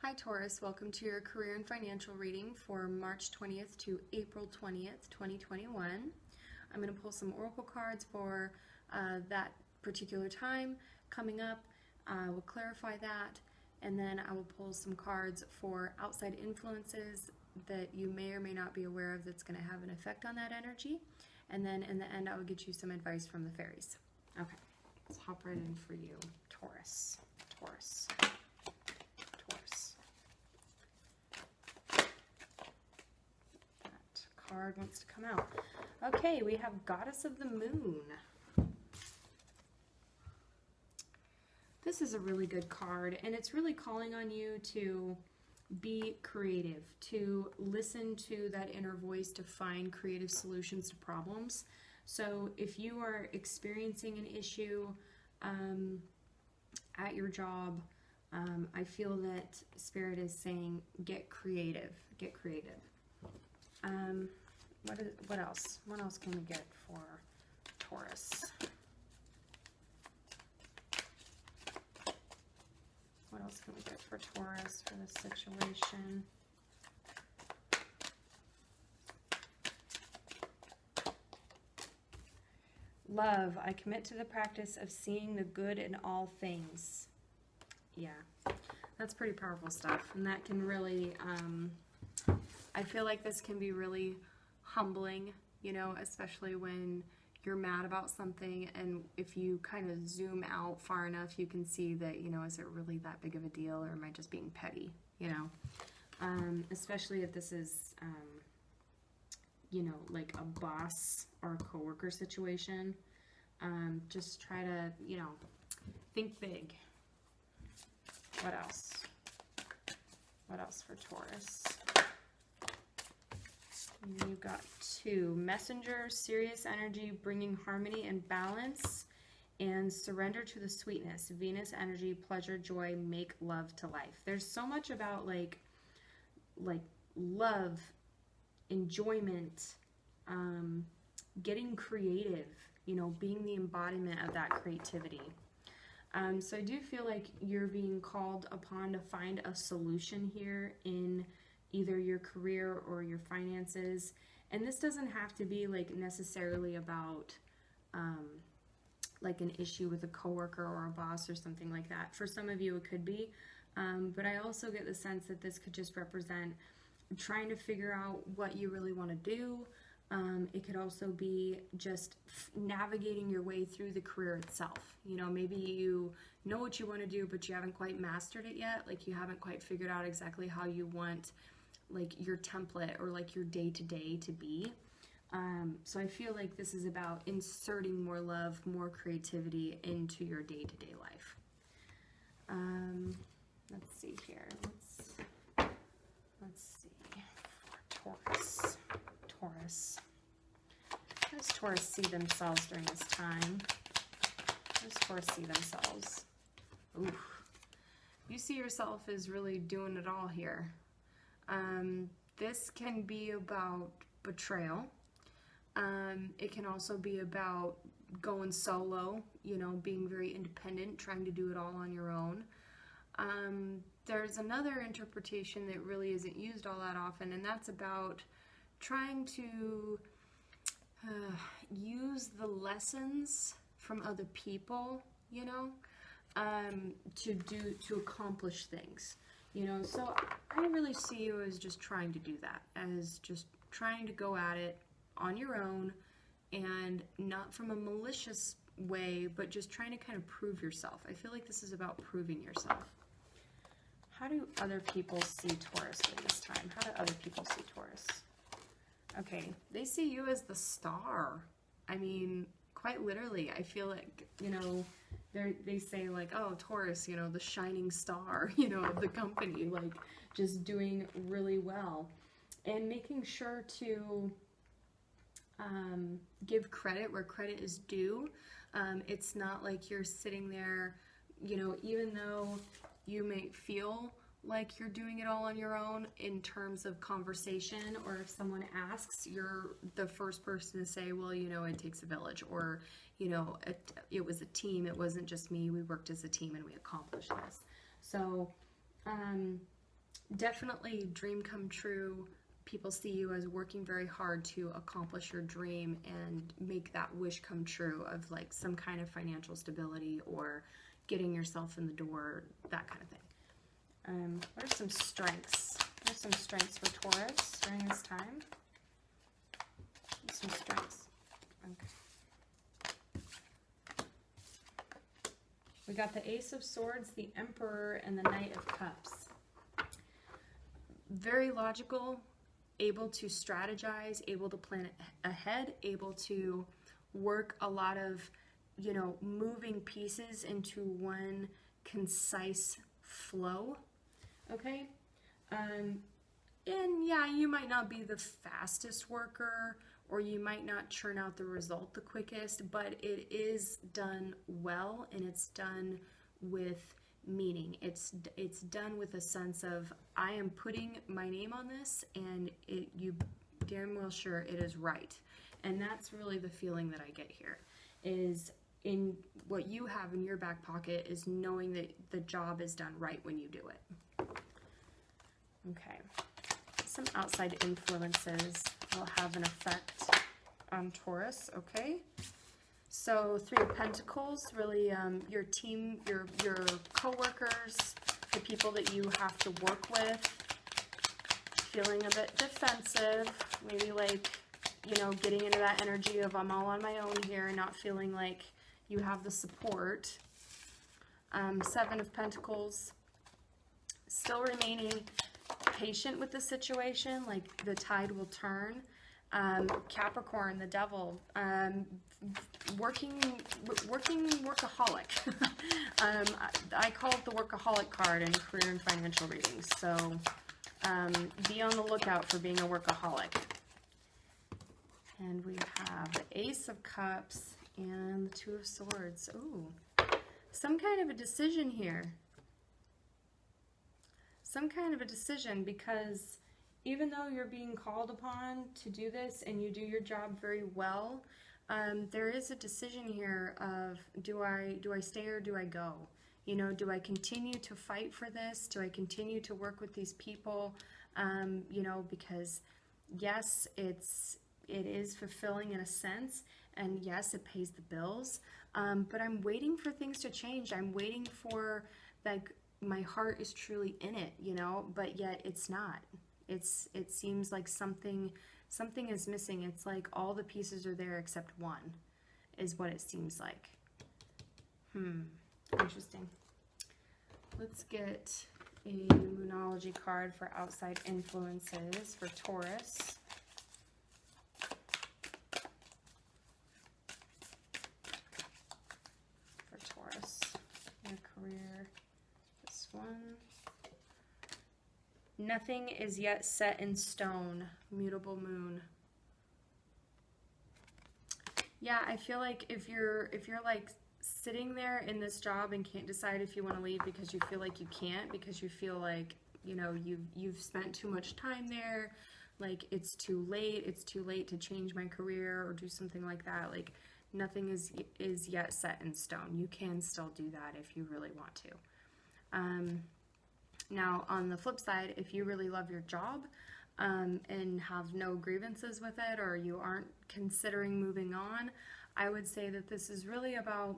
Hi Taurus, welcome to your career and financial reading for March 20th to April 20th, 2021. I'm going to pull some oracle cards for that particular time coming up. We'll clarify that, and then I will pull some cards for outside influences that you may or may not be aware of that's going to have an effect on that energy. And then in the end, I will get you some advice from the fairies. Okay, let's hop right in for you, Taurus. Taurus. Card wants to come out. Okay, we have Goddess of the Moon. This is a really good card, and it's really calling on you to be creative, to listen to that inner voice to find creative solutions to problems. So if you are experiencing an issue at your job, I feel that Spirit is saying get creative, get creative. What else? What else can we get for Taurus? What else can we get for Taurus for this situation? Love, I commit to the practice of seeing the good in all things. Yeah, that's pretty powerful stuff, and that can really, I feel like this can be really humbling, you know, especially when you're mad about something, and if you kind of zoom out far enough, you can see that, you know, is it really that big of a deal, or am I just being petty, you know? Especially if this is, you know, like a boss or a coworker situation. Just try to, you know, think big. What else? What else for Taurus? You've got two. Messenger, serious energy, bringing harmony and balance, and surrender to the sweetness. Venus energy, pleasure, joy, make love to life. There's so much about like love, enjoyment, getting creative, you know, being the embodiment of that creativity. So I do feel like you're being called upon to find a solution here in either your career or your finances. And this doesn't have to be like necessarily about like an issue with a coworker or a boss or something like that. For some of you it could be, but I also get the sense that this could just represent trying to figure out what you really want to do. It could also be just navigating your way through the career itself. You know, maybe you know what you want to do, but you haven't quite mastered it yet. Like you haven't quite figured out exactly how you want like your template or like your day-to-day to be. So I feel like this is about inserting more love, more creativity into your day-to-day life. Let's see here. Let's see for Taurus. How does Taurus see themselves during this time? How does Taurus see themselves? Ooh. You see yourself as really doing it all here. This can be about betrayal. It can also be about going solo, you know, being very independent, trying to do it all on your own. There's another interpretation that really isn't used all that often, and that's about trying to use the lessons from other people, you know, to accomplish things. You know, so I really see you as just trying to do that, as just trying to go at it on your own, and not from a malicious way, but just trying to kind of prove yourself. I feel like this is about proving yourself. How do other people see Taurus during this time? How do other people see Taurus? Okay, they see you as the star. I mean, quite literally, I feel like, you know, they say like, oh, Taurus, you know, the shining star, you know, of the company, like just doing really well, and making sure to give credit where credit is due. It's not like you're sitting there, you know, even though you may feel like you're doing it all on your own in terms of conversation, or if someone asks, you're the first person to say, well, you know, it takes a village, or, you know, it was a team, it wasn't just me, we worked as a team and we accomplished this. So Definitely dream come true. People see you as working very hard to accomplish your dream and make that wish come true of like some kind of financial stability or getting yourself in the door, that kind of thing. What are some strengths? What are some strengths for Taurus during this time? Some strengths. Okay. We got the Ace of Swords, the Emperor, and the Knight of Cups. Very logical, able to strategize, able to plan ahead, able to work a lot of, you know, moving pieces into one concise flow. Okay? And yeah, you might not be the fastest worker, or you might not churn out the result the quickest, but it is done well, and it's done with meaning. It's done with a sense of, I am putting my name on this, and you damn well sure it is right. And that's really the feeling that I get here, is in what you have in your back pocket is knowing that the job is done right when you do it. Okay. Some outside influences will have an effect on Taurus, okay? So 3 of Pentacles, really your team, your co-workers, the people that you have to work with, feeling a bit defensive, maybe like, you know, getting into that energy of I'm all on my own here, not feeling like you have the support. 7 of Pentacles, still remaining patient with the situation, like the tide will turn. Capricorn, the Devil, working workaholic. I call it the workaholic card in career and financial readings. So be on the lookout for being a workaholic. And we have the Ace of Cups and the 2 of Swords. Ooh, some kind of a decision here. Some kind of a decision, because even though you're being called upon to do this and you do your job very well, there is a decision here of, do I stay or do I go? You know, do I continue to fight for this? Do I continue to work with these people? You know, because yes, it is fulfilling in a sense, and yes, it pays the bills, but I'm waiting for things to change. I'm waiting for, like, my heart is truly in it, you know, but yet it's not. It seems like something is missing. It's like all the pieces are there except one, is what it seems like. Interesting. Let's get a Moonology card for outside influences for Taurus. For Taurus, your career. This one. Nothing is yet set in stone. Mutable moon. Yeah, I feel like if you're like sitting there in this job and can't decide if you want to leave because you feel like you can't, because you feel like, you know, you've spent too much time there, like it's too late to change my career or do something like that. Like nothing is yet set in stone. You can still do that if you really want to. Now, on the flip side, if you really love your job and have no grievances with it, or you aren't considering moving on, I would say that this is really about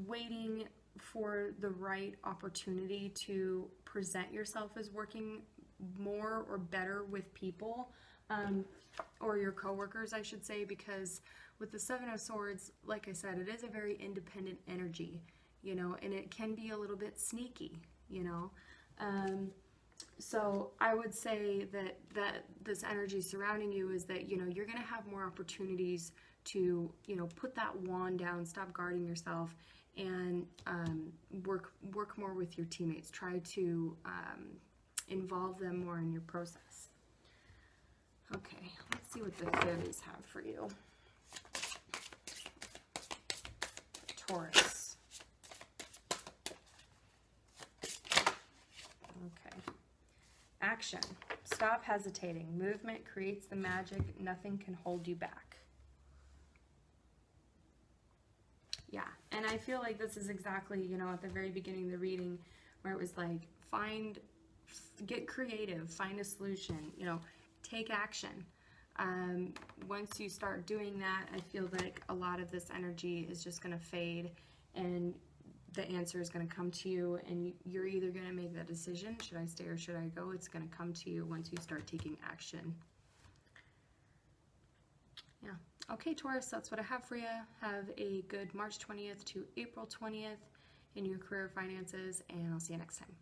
waiting for the right opportunity to present yourself as working more or better with people, or your coworkers, I should say, because with the 7 of Swords, like I said, it is a very independent energy, you know, and it can be a little bit sneaky, you know. So I would say that this energy surrounding you is that, you know, you're going to have more opportunities to, you know, put that wand down, stop guarding yourself, and work more with your teammates. Try to involve them more in your process. Okay, let's see what the fairies have for you. Taurus. Okay. Action. Stop hesitating. Movement creates the magic. Nothing can hold you back. Yeah, and I feel like this is exactly, you know, at the very beginning of the reading where it was like, find get creative, find a solution, take action. Once you start doing that, I feel like a lot of this energy is just going to fade, and the answer is going to come to you, and you're either going to make that decision, should I stay or should I go? It's going to come to you once you start taking action. Yeah. Okay, Taurus, that's what I have for you. Have a good March 20th to April 20th in your career finances, and I'll see you next time.